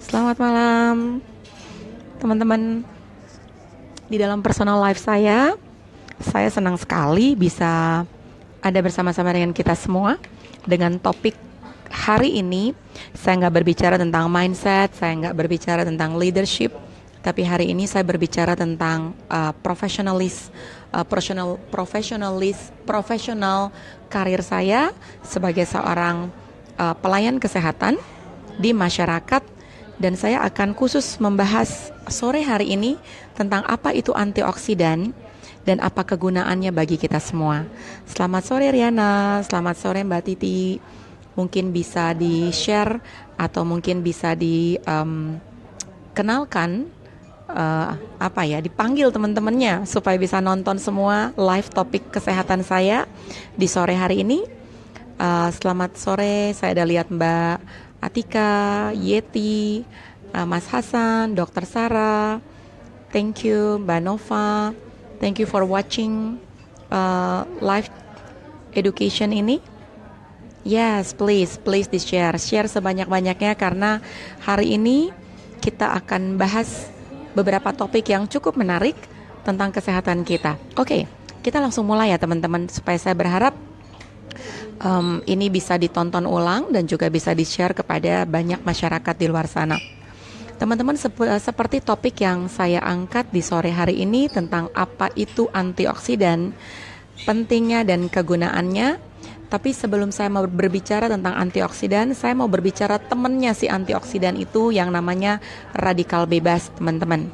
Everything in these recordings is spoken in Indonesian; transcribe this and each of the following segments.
Selamat malam, teman-teman. Di dalam personal life saya senang sekali bisa ada bersama-sama dengan kita semua. Dengan topik hari ini, saya nggak berbicara tentang mindset, saya nggak berbicara tentang leadership, tapi hari ini saya berbicara tentang profesional karir saya sebagai seorang pelayan kesehatan di masyarakat. Dan saya akan khusus membahas sore hari ini tentang apa itu antioksidan dan apa kegunaannya bagi kita semua. Selamat sore Riana, selamat sore Mbak Titi. Mungkin bisa di-share atau mungkin bisa dikenalkan dipanggil teman-temannya supaya bisa nonton semua live topik kesehatan saya di sore hari ini. Selamat sore, saya ada lihat Mbak Atika, Yeti, Mas Hasan, Dr. Sarah, thank you Mbak Nova, thank you for watching live education ini. Yes, please share sebanyak-banyaknya karena hari ini kita akan bahas beberapa topik yang cukup menarik tentang kesehatan kita. Oke, kita langsung mulai ya teman-teman supaya saya berharap ini bisa ditonton ulang dan juga bisa di-share kepada banyak masyarakat di luar sana. Teman-teman, seperti topik yang saya angkat di sore hari ini tentang apa itu antioksidan, pentingnya dan kegunaannya. Tapi sebelum saya mau berbicara tentang antioksidan, saya mau berbicara temennya si antioksidan itu yang namanya radikal bebas, teman-teman.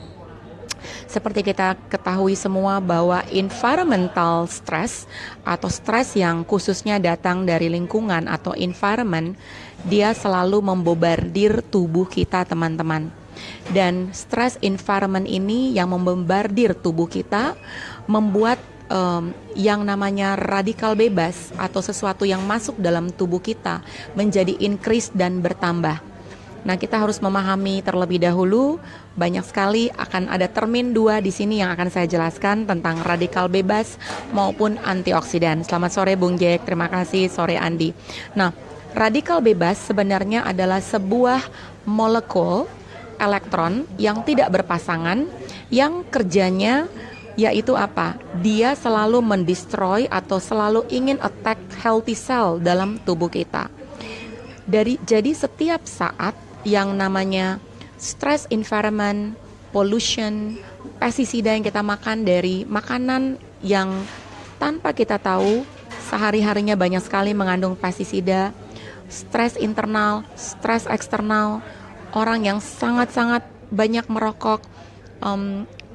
Seperti kita ketahui semua bahwa environmental stress atau stres yang khususnya datang dari lingkungan atau environment, dia selalu membombardir tubuh kita, teman-teman. Dan stress environment ini yang membombardir tubuh kita membuat yang namanya radikal bebas atau sesuatu yang masuk dalam tubuh kita menjadi increase dan bertambah. Nah, kita harus memahami terlebih dahulu, banyak sekali akan ada termin dua di sini yang akan saya jelaskan tentang radikal bebas maupun antioksidan. Selamat sore Bung Jack, terima kasih, sore Andi. Nah, radikal bebas sebenarnya adalah sebuah molekul elektron yang tidak berpasangan, yang kerjanya yaitu apa? Dia selalu mendestroy atau selalu ingin attack healthy cell dalam tubuh kita. Jadi setiap saat yang namanya stress environment, pollution, pestisida yang kita makan dari makanan yang tanpa kita tahu sehari-harinya banyak sekali mengandung pestisida, stres internal, stres eksternal, orang yang sangat-sangat banyak merokok,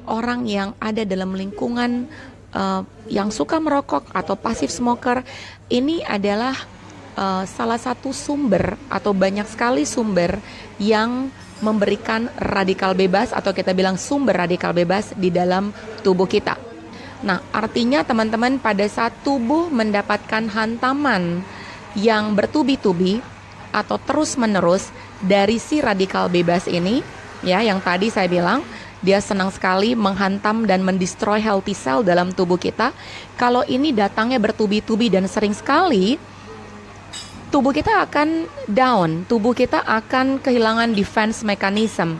orang yang ada dalam lingkungan yang suka merokok atau passive smoker, ini adalah salah satu sumber atau banyak sekali sumber yang memberikan radikal bebas atau kita bilang sumber radikal bebas di dalam tubuh kita. Nah, artinya teman-teman pada saat tubuh mendapatkan hantaman yang bertubi-tubi atau terus-menerus dari si radikal bebas ini, ya yang tadi saya bilang, dia senang sekali menghantam dan mendestroy healthy cell dalam tubuh kita. Kalau ini datangnya bertubi-tubi dan sering sekali, tubuh kita akan down, tubuh kita akan kehilangan defense mechanism.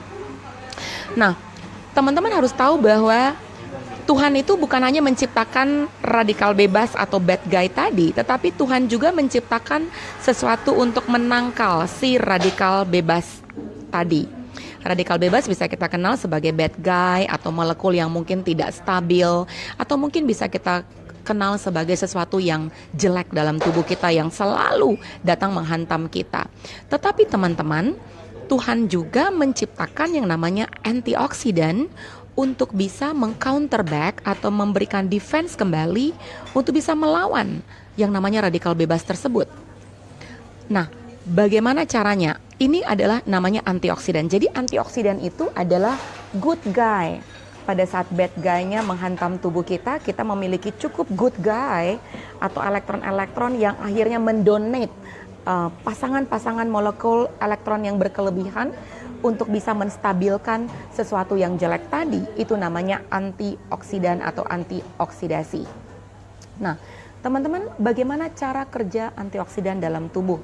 Nah, teman-teman harus tahu bahwa Tuhan itu bukan hanya menciptakan radikal bebas atau bad guy tadi, tetapi Tuhan juga menciptakan sesuatu untuk menangkal si radikal bebas tadi. Radikal bebas bisa kita kenal sebagai bad guy atau molekul yang mungkin tidak stabil, atau mungkin bisa kita kenal sebagai sesuatu yang jelek dalam tubuh kita yang selalu datang menghantam kita. Tetapi teman-teman, Tuhan juga menciptakan yang namanya antioksidan untuk bisa meng-counterback atau memberikan defense kembali untuk bisa melawan yang namanya radikal bebas tersebut. Nah, bagaimana caranya? Ini adalah namanya antioksidan. Jadi antioksidan itu adalah good guy. Pada saat bad guy-nya menghantam tubuh kita, kita memiliki cukup good guy atau elektron-elektron yang akhirnya mendonate pasangan-pasangan molekul elektron yang berkelebihan untuk bisa menstabilkan sesuatu yang jelek tadi. Itu namanya antioksidan atau antioksidasi. Nah, teman-teman, bagaimana cara kerja antioksidan dalam tubuh?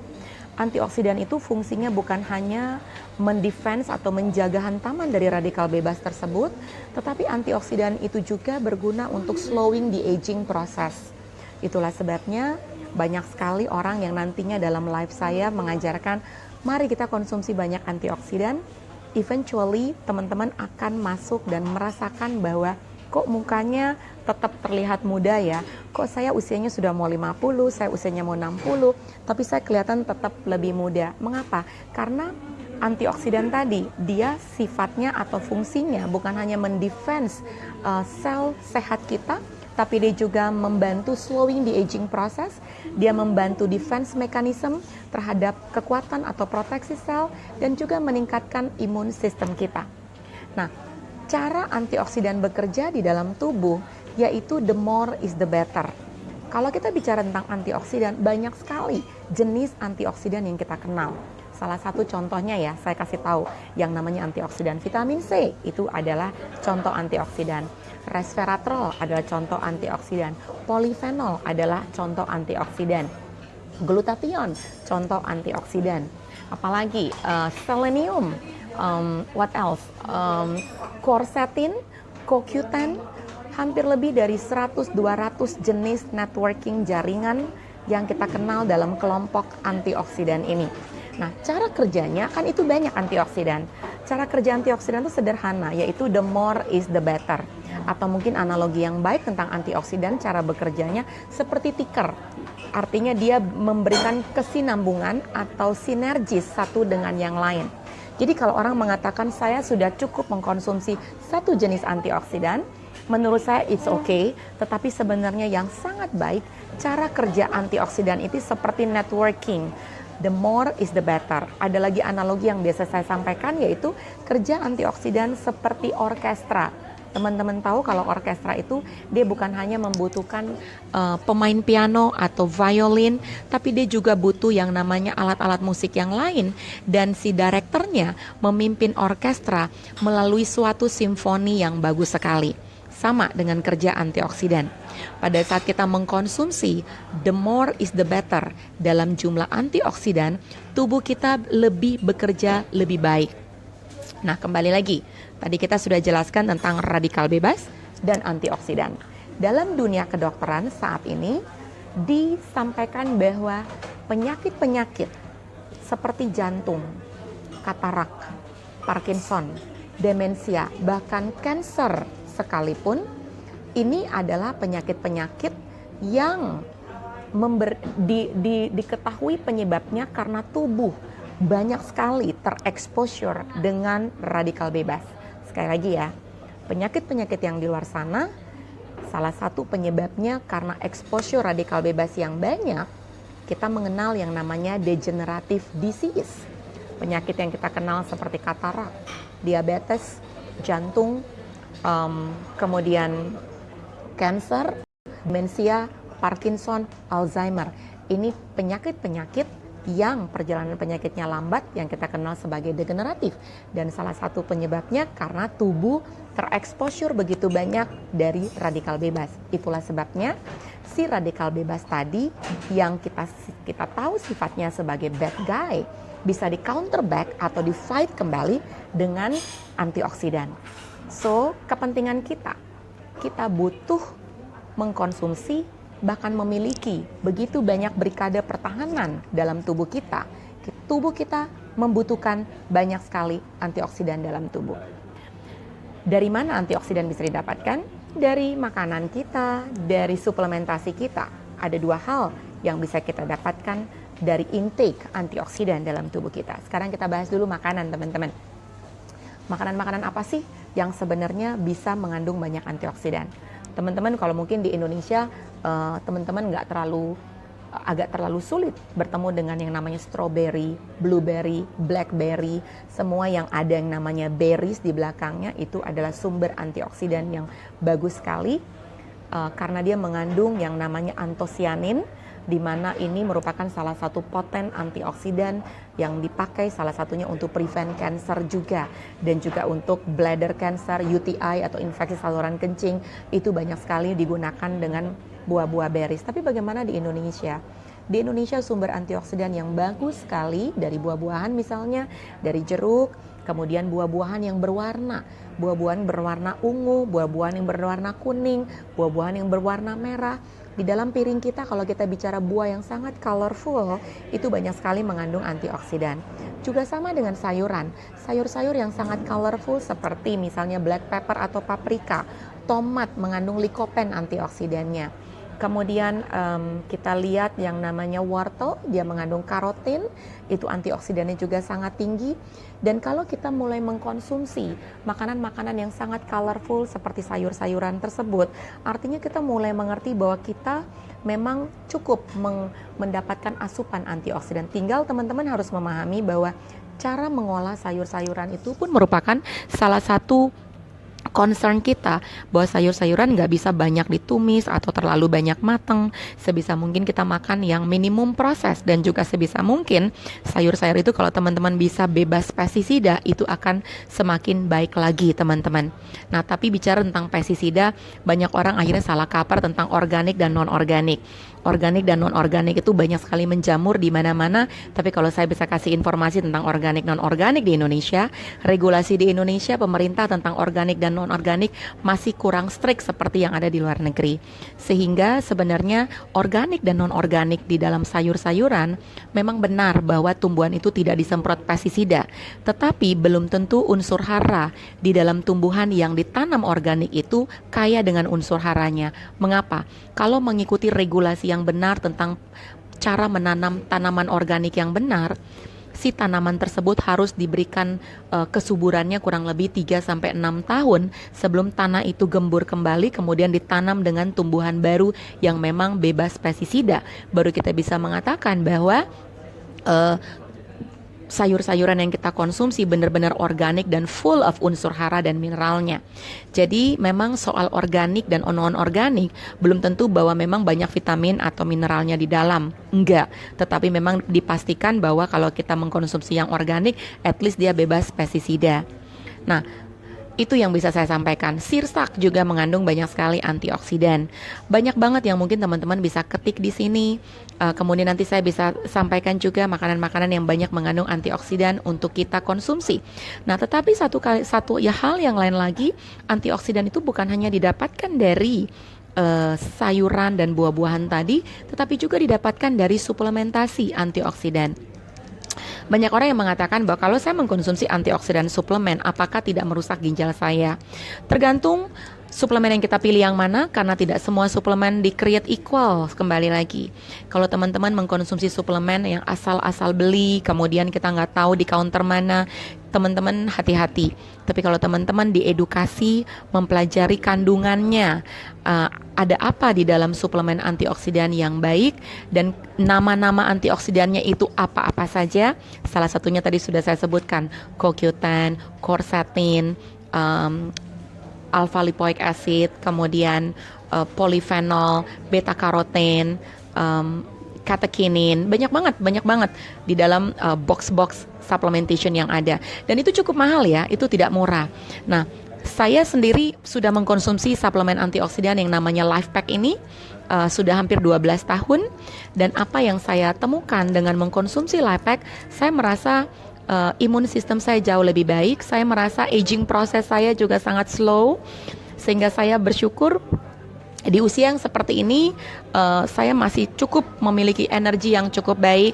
Antioksidan itu fungsinya bukan hanya mendefense atau menjaga hantaman dari radikal bebas tersebut, tetapi antioksidan itu juga berguna untuk slowing the aging process. Itulah sebabnya banyak sekali orang yang nantinya dalam live saya mengajarkan, mari kita konsumsi banyak antioksidan. Eventually teman-teman akan masuk dan merasakan bahwa kok mukanya tetap terlihat muda ya, kok saya usianya sudah mau 50, saya usianya mau 60, tapi saya kelihatan tetap lebih muda. Mengapa? Karena antioksidan tadi, dia sifatnya atau fungsinya bukan hanya mendefense sel sehat kita, tapi dia juga membantu slowing the aging process, dia membantu defense mechanism terhadap kekuatan atau proteksi sel, dan juga meningkatkan imun sistem kita. Nah, cara antioksidan bekerja di dalam tubuh yaitu the more is the better. Kalau kita bicara tentang antioksidan, banyak sekali jenis antioksidan yang kita kenal. Salah satu contohnya ya, saya kasih tahu, yang namanya antioksidan vitamin C itu adalah contoh antioksidan. Resveratrol adalah contoh antioksidan. Polifenol adalah contoh antioksidan. Glutathione contoh antioksidan. Apalagi selenium. What else? Quercetin, CoQ10, hampir lebih dari 100-200 jenis networking jaringan yang kita kenal dalam kelompok antioksidan ini. Nah, cara kerjanya kan itu banyak antioksidan. Cara kerja antioksidan itu sederhana, yaitu the more is the better. Atau mungkin analogi yang baik tentang antioksidan, cara bekerjanya seperti tiker. Artinya dia memberikan kesinambungan atau sinergis satu dengan yang lain. Jadi kalau orang mengatakan saya sudah cukup mengkonsumsi satu jenis antioksidan, menurut saya it's okay, tetapi sebenarnya yang sangat baik, cara kerja antioksidan itu seperti networking. The more is the better. Ada lagi analogi yang biasa saya sampaikan, yaitu kerja antioksidan seperti orkestra. Teman-teman tahu kalau orkestra itu dia bukan hanya membutuhkan pemain piano atau violin, tapi dia juga butuh yang namanya alat-alat musik yang lain, dan si direkturnya memimpin orkestra melalui suatu simfoni yang bagus sekali. Sama dengan kerja antioksidan. Pada saat kita mengkonsumsi the more is the better dalam jumlah antioksidan, tubuh kita lebih bekerja lebih baik. Nah, kembali lagi, tadi kita sudah jelaskan tentang radikal bebas dan antioksidan. Dalam dunia kedokteran saat ini disampaikan bahwa penyakit-penyakit seperti jantung, katarak, Parkinson, demensia, bahkan kanker sekalipun, ini adalah penyakit-penyakit yang diketahui penyebabnya karena tubuh banyak sekali tereksposur dengan radikal bebas. Sekali lagi ya, penyakit-penyakit yang di luar sana, salah satu penyebabnya karena exposure radikal bebas yang banyak, kita mengenal yang namanya degenerative disease. Penyakit yang kita kenal seperti katarak, diabetes, jantung, kemudian kanker, demensia, Parkinson, Alzheimer. Ini penyakit-penyakit yang perjalanan penyakitnya lambat, yang kita kenal sebagai degeneratif, dan salah satu penyebabnya karena tubuh tereksposur begitu banyak dari radikal bebas. Itulah sebabnya si radikal bebas tadi yang kita tahu sifatnya sebagai bad guy bisa di counter back atau di fight kembali dengan antioksidan. So, kepentingan kita butuh mengkonsumsi, bahkan memiliki begitu banyak brigade pertahanan dalam tubuh kita. Tubuh kita membutuhkan banyak sekali antioksidan dalam tubuh. Dari mana antioksidan bisa didapatkan? Dari makanan kita, dari suplementasi kita. Ada dua hal yang bisa kita dapatkan dari intake antioksidan dalam tubuh kita. Sekarang kita bahas dulu makanan, teman-teman. Makanan-makanan apa sih yang sebenarnya bisa mengandung banyak antioksidan? Teman-teman kalau mungkin di Indonesia, teman-teman agak terlalu sulit bertemu dengan yang namanya strawberry, blueberry, blackberry, semua yang ada yang namanya berries di belakangnya itu adalah sumber antioksidan yang bagus sekali, karena dia mengandung yang namanya antosianin, di mana ini merupakan salah satu poten antioksidan yang dipakai salah satunya untuk prevent cancer juga, dan juga untuk bladder cancer, UTI atau infeksi saluran kencing, itu banyak sekali digunakan dengan buah-buah berries. Tapi bagaimana di Indonesia? Di Indonesia sumber antioksidan yang bagus sekali dari buah-buahan misalnya, dari jeruk, kemudian buah-buahan yang berwarna, buah-buahan berwarna ungu, buah-buahan yang berwarna kuning, buah-buahan yang berwarna merah. Di dalam piring kita kalau kita bicara buah yang sangat colorful, itu banyak sekali mengandung antioksidan. Juga sama dengan sayuran, sayur-sayur yang sangat colorful seperti misalnya black pepper atau paprika, tomat mengandung likopen antioksidannya. Kemudian kita lihat yang namanya wortel, dia mengandung karotin, itu antioksidannya juga sangat tinggi. Dan kalau kita mulai mengkonsumsi makanan-makanan yang sangat colorful seperti sayur-sayuran tersebut, artinya kita mulai mengerti bahwa kita memang cukup mendapatkan asupan antioksidan. Tinggal teman-teman harus memahami bahwa cara mengolah sayur-sayuran itu pun merupakan salah satu concern kita, bahwa sayur-sayuran nggak bisa banyak ditumis atau terlalu banyak mateng. Sebisa mungkin kita makan yang minimum proses, dan juga sebisa mungkin sayur-sayur itu kalau teman-teman bisa bebas pestisida, itu akan semakin baik lagi teman-teman. Nah, tapi bicara tentang pestisida, banyak orang akhirnya salah kaprah tentang organik dan non-organik. Organik dan non-organik itu banyak sekali menjamur di mana-mana, tapi kalau saya bisa kasih informasi tentang organik non-organik di Indonesia, regulasi di Indonesia pemerintah tentang organik dan non-organik masih kurang strict seperti yang ada di luar negeri. Sehingga sebenarnya organik dan non-organik di dalam sayur-sayuran memang benar bahwa tumbuhan itu tidak disemprot pestisida, tetapi belum tentu unsur hara di dalam tumbuhan yang ditanam organik itu kaya dengan unsur haranya. Mengapa? Kalau mengikuti regulasi yang benar tentang cara menanam tanaman organik yang benar, si tanaman tersebut harus diberikan kesuburannya kurang lebih 3-6 tahun sebelum tanah itu gembur kembali, kemudian ditanam dengan tumbuhan baru yang memang bebas pestisida. Baru kita bisa mengatakan bahwa sayur-sayuran yang kita konsumsi benar-benar organik dan full of unsur hara dan mineralnya. Jadi memang soal organik dan non-organik belum tentu bahwa memang banyak vitamin atau mineralnya di dalam. Enggak, tetapi memang dipastikan bahwa kalau kita mengkonsumsi yang organik, at least dia bebas pestisida. Nah, itu yang bisa saya sampaikan. Sirsak juga mengandung banyak sekali antioksidan. Banyak banget yang mungkin teman-teman bisa ketik di sini. Kemudian nanti saya bisa sampaikan juga makanan-makanan yang banyak mengandung antioksidan untuk kita konsumsi. Nah, tetapi satu hal yang lain lagi, antioksidan itu bukan hanya didapatkan dari sayuran dan buah-buahan tadi, tetapi juga didapatkan dari suplementasi antioksidan. Banyak orang yang mengatakan bahwa kalau saya mengkonsumsi antioksidan suplemen, apakah tidak merusak ginjal saya? Tergantung suplemen yang kita pilih yang mana, karena tidak semua suplemen di-create equal. Kembali lagi, kalau teman-teman mengkonsumsi suplemen yang asal-asal beli, kemudian kita nggak tahu di counter mana, teman-teman hati-hati. Tapi kalau teman-teman diedukasi, mempelajari kandungannya, ada apa di dalam suplemen antioksidan yang baik, dan nama-nama antioksidannya itu apa-apa saja. Salah satunya tadi sudah saya sebutkan, CoQ10, quercetin, alpha lipoic acid, kemudian polyphenol, beta karoten, katekinin, banyak banget di dalam box-box supplementation yang ada. Dan itu cukup mahal ya, itu tidak murah. Nah, saya sendiri sudah mengkonsumsi suplemen antioksidan yang namanya LifePack ini sudah hampir 12 tahun, dan apa yang saya temukan dengan mengkonsumsi LifePack, saya merasa imun sistem saya jauh lebih baik. Saya merasa aging proses saya juga sangat slow, sehingga saya bersyukur di usia yang seperti ini saya masih cukup memiliki energi yang cukup baik,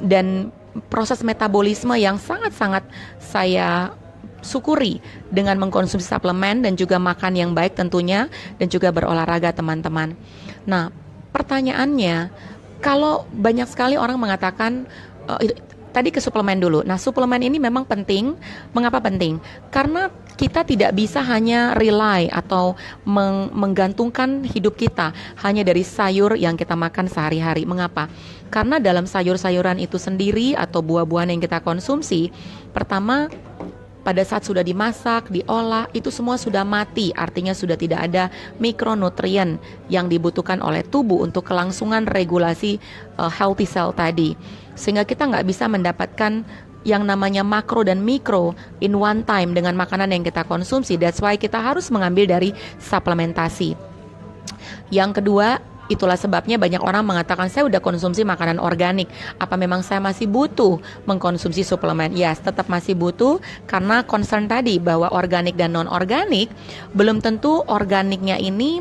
dan proses metabolisme yang sangat-sangat saya syukuri dengan mengkonsumsi suplemen dan juga makan yang baik tentunya, dan juga berolahraga teman-teman. Nah, pertanyaannya, kalau banyak sekali orang mengatakan tadi ke suplemen dulu. Nah, suplemen ini memang penting. Mengapa penting? Karena kita tidak bisa hanya rely atau menggantungkan hidup kita hanya dari sayur yang kita makan sehari-hari. Mengapa? Karena dalam sayur-sayuran itu sendiri atau buah-buahan yang kita konsumsi, pertama, pada saat sudah dimasak, diolah, itu semua sudah mati. Artinya sudah tidak ada mikronutrien yang dibutuhkan oleh tubuh untuk kelangsungan regulasi healthy cell tadi. Sehingga kita nggak bisa mendapatkan yang namanya makro dan mikro in one time dengan makanan yang kita konsumsi. That's why kita harus mengambil dari suplementasi. Yang kedua, Itulah sebabnya banyak orang mengatakan saya udah konsumsi makanan organik. Apa memang saya masih butuh mengkonsumsi suplemen? Yes, tetap masih butuh karena concern tadi bahwa organik dan non-organik belum tentu organiknya ini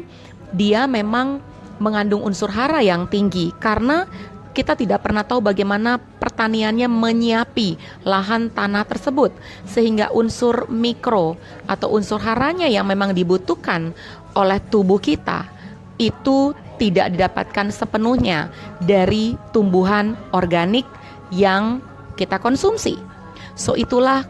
dia memang mengandung unsur hara yang tinggi karena kita tidak pernah tahu bagaimana pertaniannya menyiapi lahan tanah tersebut sehingga unsur mikro atau unsur haranya yang memang dibutuhkan oleh tubuh kita itu tidak didapatkan sepenuhnya dari tumbuhan organik yang kita konsumsi. So itulah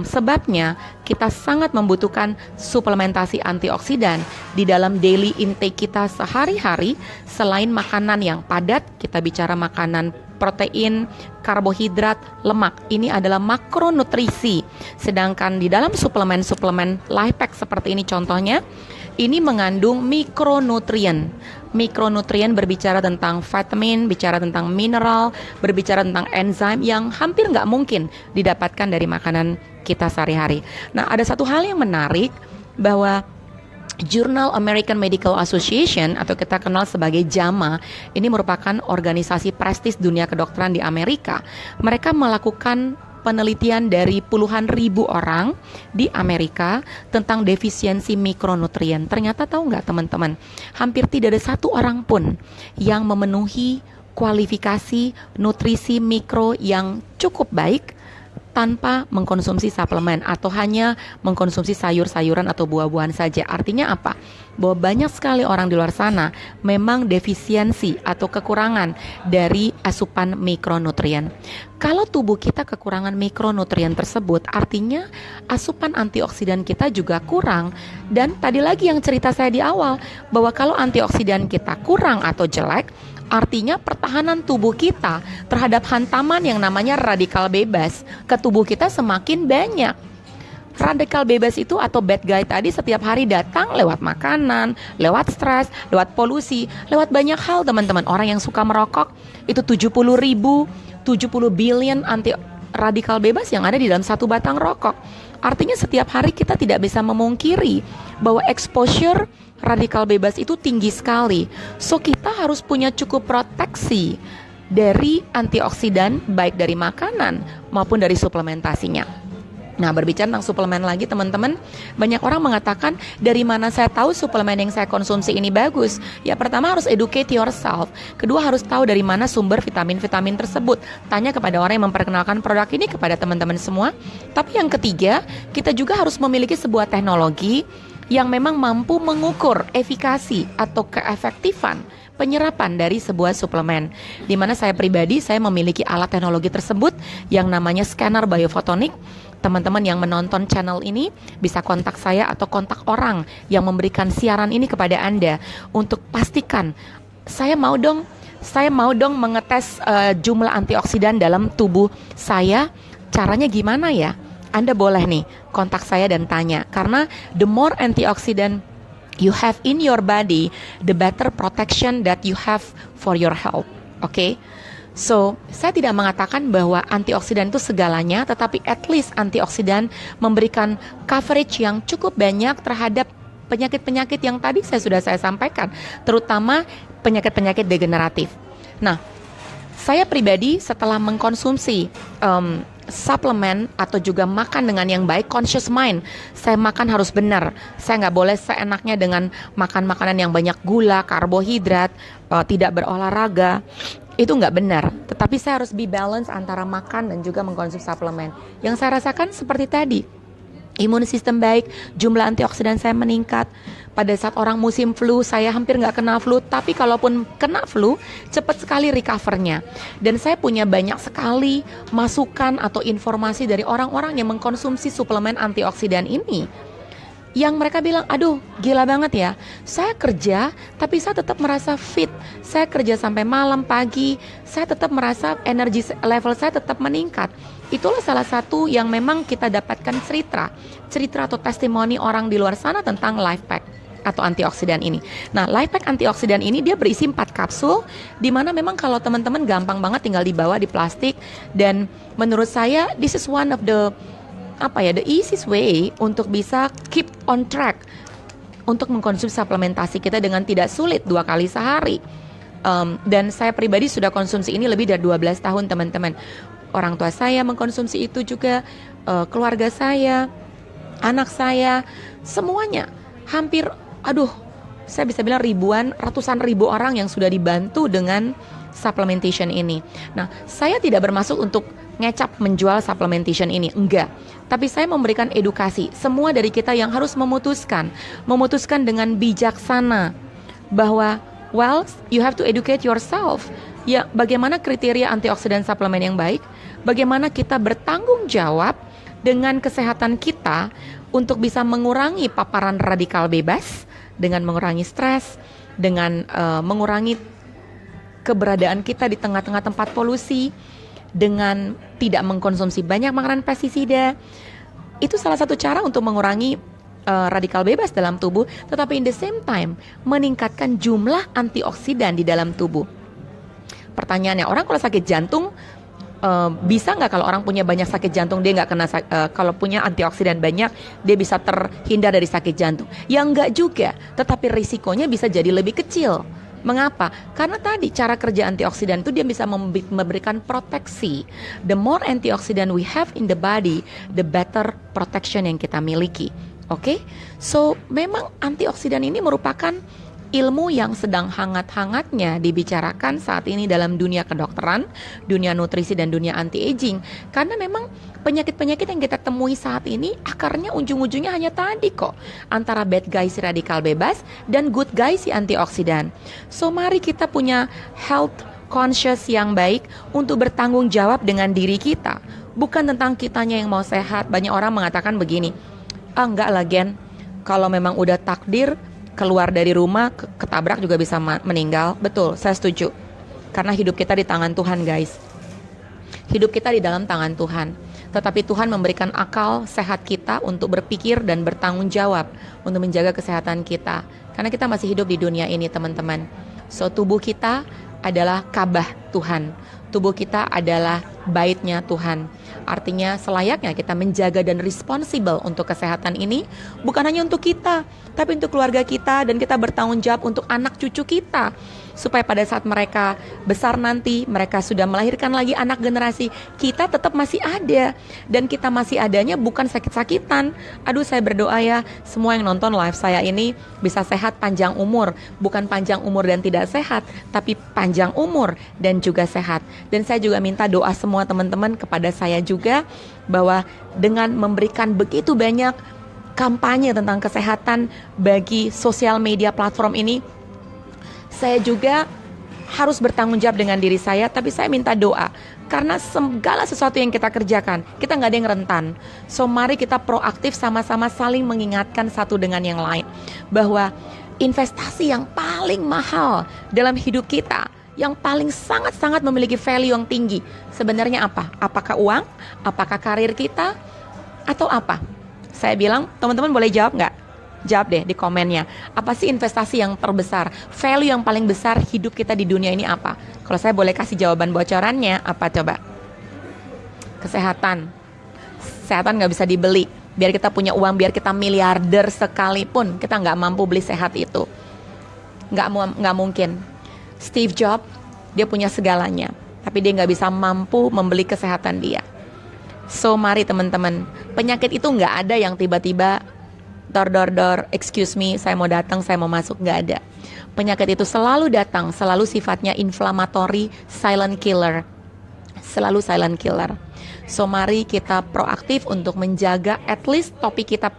sebabnya kita sangat membutuhkan suplementasi antioksidan di dalam daily intake kita sehari-hari. Selain makanan yang padat, kita bicara makanan protein, karbohidrat, lemak. Ini adalah makronutrisi. Sedangkan di dalam suplemen-suplemen LifePack seperti ini contohnya, ini mengandung mikronutrien. Mikronutrien berbicara tentang vitamin, bicara tentang mineral, berbicara tentang enzim yang hampir nggak mungkin didapatkan dari makanan kita sehari-hari. Nah, ada satu hal yang menarik bahwa Journal American Medical Association atau kita kenal sebagai JAMA, ini merupakan organisasi prestis dunia kedokteran di Amerika. Mereka melakukan penelitian dari puluhan ribu orang di Amerika tentang defisiensi mikronutrien. Ternyata tahu nggak teman-teman, hampir tidak ada satu orang pun yang memenuhi kualifikasi nutrisi mikro yang cukup baik tanpa mengkonsumsi suplemen atau hanya mengkonsumsi sayur-sayuran atau buah-buahan saja. Artinya apa? Bahwa banyak sekali orang di luar sana memang defisiensi atau kekurangan dari asupan mikronutrien. Kalau tubuh kita kekurangan mikronutrien tersebut, artinya asupan antioksidan kita juga kurang. Dan tadi lagi yang cerita saya di awal, bahwa kalau antioksidan kita kurang atau jelek, artinya pertahanan tubuh kita terhadap hantaman yang namanya radikal bebas ke tubuh kita semakin banyak. Radikal bebas itu atau bad guy tadi setiap hari datang lewat makanan, lewat stres, lewat polusi, lewat banyak hal teman-teman. Orang yang suka merokok itu 70 billion anti radikal bebas yang ada di dalam satu batang rokok. Artinya setiap hari kita tidak bisa memungkiri bahwa exposure radikal bebas itu tinggi sekali. So kita harus punya cukup proteksi dari antioksidan baik dari makanan maupun dari suplementasinya. Nah, berbicara tentang suplemen lagi teman-teman, banyak orang mengatakan dari mana saya tahu suplemen yang saya konsumsi ini bagus? Ya pertama harus educate yourself. Kedua harus tahu dari mana sumber vitamin-vitamin tersebut. Tanya kepada orang yang memperkenalkan produk ini kepada teman-teman semua. Tapi yang ketiga, kita juga harus memiliki sebuah teknologi yang memang mampu mengukur efikasi atau keefektifan penyerapan dari sebuah suplemen. Di mana saya pribadi, saya memiliki alat teknologi tersebut yang namanya scanner biofotonik. Teman-teman yang menonton channel ini bisa kontak saya atau kontak orang yang memberikan siaran ini kepada Anda untuk pastikan saya mau dong mengetes jumlah antioksidan dalam tubuh saya. Caranya gimana ya? Anda boleh nih kontak saya dan tanya, karena the more antioxidant you have in your body, the better protection that you have for your health. Oke? So, saya tidak mengatakan bahwa antioksidan itu segalanya, tetapi at least antioksidan memberikan coverage yang cukup banyak terhadap penyakit-penyakit yang tadi sudah saya sampaikan, terutama penyakit-penyakit degeneratif. Nah, saya pribadi setelah mengkonsumsi suplemen atau juga makan dengan yang baik, conscious mind, saya makan harus benar. Saya nggak boleh seenaknya dengan makan makanan yang banyak gula, karbohidrat, tidak berolahraga. Itu nggak benar. Tetapi saya harus be balance antara makan dan juga mengkonsumsi suplemen. Yang saya rasakan seperti tadi, imun sistem baik, jumlah antioksidan saya meningkat. Pada saat orang musim flu, saya hampir nggak kena flu. Tapi kalaupun kena flu, cepat sekali recovernya. Dan saya punya banyak sekali masukan atau informasi dari orang-orang yang mengkonsumsi suplemen antioksidan ini, yang mereka bilang, aduh gila banget ya, saya kerja tapi saya tetap merasa fit. Saya kerja sampai malam, pagi, saya tetap merasa energi level saya tetap meningkat. Itulah salah satu yang memang kita dapatkan cerita atau testimoni orang di luar sana tentang LifePack atau antioksidan ini. Nah, LifePack antioksidan ini dia berisi 4 kapsul, dimana memang kalau teman-teman gampang banget tinggal dibawa di plastik. Dan menurut saya this is one of the the easiest way untuk bisa keep on track untuk mengkonsumsi suplementasi kita dengan tidak sulit 2 kali sehari. Dan saya pribadi sudah konsumsi ini lebih dari 12 tahun teman-teman. Orang tua saya mengkonsumsi itu juga, keluarga saya, anak saya, semuanya. Hampir, saya bisa bilang ratusan ribu orang yang sudah dibantu dengan supplementation ini. Nah, saya tidak bermaksud untuk ngecap menjual supplementation ini, enggak. Tapi saya memberikan edukasi, semua dari kita yang harus memutuskan dengan bijaksana bahwa you have to educate yourself. Ya, bagaimana kriteria antioksidan suplemen yang baik? Bagaimana kita bertanggung jawab dengan kesehatan kita untuk bisa mengurangi paparan radikal bebas, dengan mengurangi stres, dengan mengurangi keberadaan kita di tengah-tengah tempat polusi, dengan tidak mengkonsumsi banyak makanan pestisida. Itu salah satu cara untuk mengurangi radikal bebas dalam tubuh, tetapi in the same time meningkatkan jumlah antioksidan di dalam tubuh. Pertanyaannya, orang kalau sakit jantung, bisa nggak kalau orang punya banyak sakit jantung dia nggak kena kalau punya antioksidan banyak dia bisa terhindar dari sakit jantung? Ya enggak juga, tetapi risikonya bisa jadi lebih kecil. Mengapa? Karena tadi cara kerja antioksidan itu dia bisa memberikan proteksi. The more antioksidan we have in the body, the better protection yang kita miliki. Oke? So, memang antioksidan ini merupakan ilmu yang sedang hangat-hangatnya dibicarakan saat ini dalam dunia kedokteran, dunia nutrisi dan dunia anti-aging. Karena memang penyakit-penyakit yang kita temui saat ini akarnya ujung-ujungnya hanya tadi kok, antara bad guys si radikal bebas dan good guys si antioksidan. So mari kita punya health conscious yang baik untuk bertanggung jawab dengan diri kita. Bukan tentang kitanya yang mau sehat. Banyak orang mengatakan begini, enggak lah Gen, kalau memang udah takdir keluar dari rumah ketabrak juga bisa meninggal. Betul, saya setuju. Karena hidup kita di tangan Tuhan guys. Hidup kita di dalam tangan Tuhan. Tetapi Tuhan memberikan akal sehat kita untuk berpikir dan bertanggung jawab untuk menjaga kesehatan kita. Karena kita masih hidup di dunia ini teman-teman. So tubuh kita adalah Ka'bah Tuhan. Tubuh kita adalah baitnya Tuhan. Artinya selayaknya kita menjaga dan responsible untuk kesehatan ini, bukan hanya untuk kita, tapi untuk keluarga kita, dan kita bertanggung jawab untuk anak cucu kita, supaya pada saat mereka besar nanti, mereka sudah melahirkan lagi anak generasi, kita tetap masih ada, dan kita masih adanya bukan sakit-sakitan. Saya berdoa ya, semua yang nonton live saya ini bisa sehat panjang umur, bukan panjang umur dan tidak sehat, tapi panjang umur dan juga sehat. Dan saya juga minta doa semua teman-teman kepada saya juga, bahwa dengan memberikan begitu banyak kampanye tentang kesehatan bagi sosial media platform ini, saya juga harus bertanggung jawab dengan diri saya, tapi saya minta doa. Karena segala sesuatu yang kita kerjakan, kita nggak ada yang rentan. So mari kita proaktif sama-sama saling mengingatkan satu dengan yang lain, bahwa investasi yang paling mahal dalam hidup kita, yang paling sangat-sangat memiliki value yang tinggi, sebenarnya apa? Apakah uang? Apakah karir kita? Atau apa? Saya bilang, teman-teman boleh jawab nggak? Jawab deh di komennya. Apa sih investasi yang terbesar? Value yang paling besar hidup kita di dunia ini apa? Kalau saya boleh kasih jawaban bocorannya, apa coba? Kesehatan. Kesehatan nggak bisa dibeli. Biar kita punya uang, biar kita miliarder sekalipun, kita nggak mampu beli sehat itu. Nggak mungkin. Steve Jobs, dia punya segalanya, tapi dia nggak bisa mampu membeli kesehatan dia. So mari teman-teman, penyakit itu nggak ada yang tiba-tiba dor, excuse me, saya mau datang, saya mau masuk, nggak ada. Penyakit itu selalu datang, selalu sifatnya inflammatory, silent killer. Selalu silent killer. So mari kita proaktif untuk menjaga, at least topik kita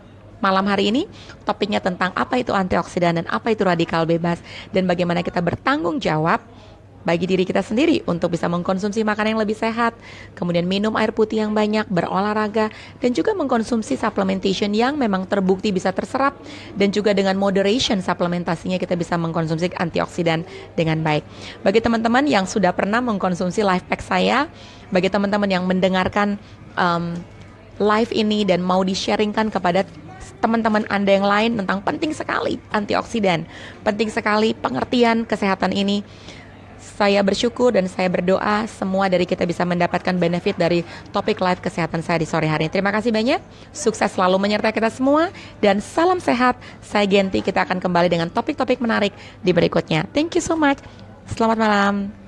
malam hari ini, topiknya tentang apa itu antioksidan dan apa itu radikal bebas, dan bagaimana kita bertanggung jawab bagi diri kita sendiri untuk bisa mengkonsumsi makanan yang lebih sehat, kemudian minum air putih yang banyak, berolahraga, dan juga mengkonsumsi supplementation yang memang terbukti bisa terserap, dan juga dengan moderation supplementasinya kita bisa mengkonsumsi antioksidan dengan baik. Bagi teman-teman yang sudah pernah mengkonsumsi life pack saya, bagi teman-teman yang mendengarkan live ini dan mau di-sharingkan kepada teman-teman Anda yang lain tentang penting sekali antioksidan, penting sekali pengertian kesehatan ini, Saya bersyukur dan saya berdoa semua dari kita bisa mendapatkan benefit dari topik live kesehatan saya di sore hari ini. Terima kasih banyak. Sukses selalu menyertai kita semua dan salam sehat. Saya Genti, kita akan kembali dengan topik-topik menarik di berikutnya. Thank you so much. Selamat malam.